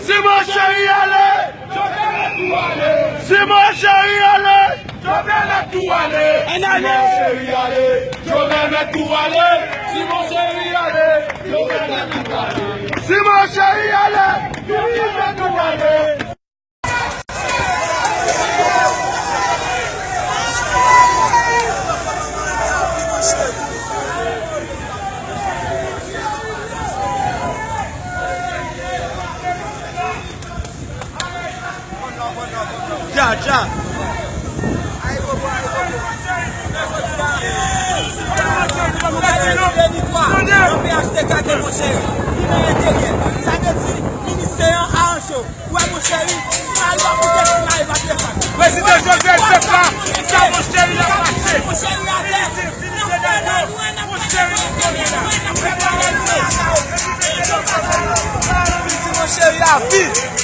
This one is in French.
Si mon chéri allait, si mon chéri allait, je vais mettre tout aller. Si mon chéri allait, je vais mettre tout aller. Si mon chéri allait, je vais mettre tout aller. Si mon chéri allait, je vais mettre tout aller. Ja. Président Joseph, c'est ça, mon chéri l'a passé. Mon chéri a vie.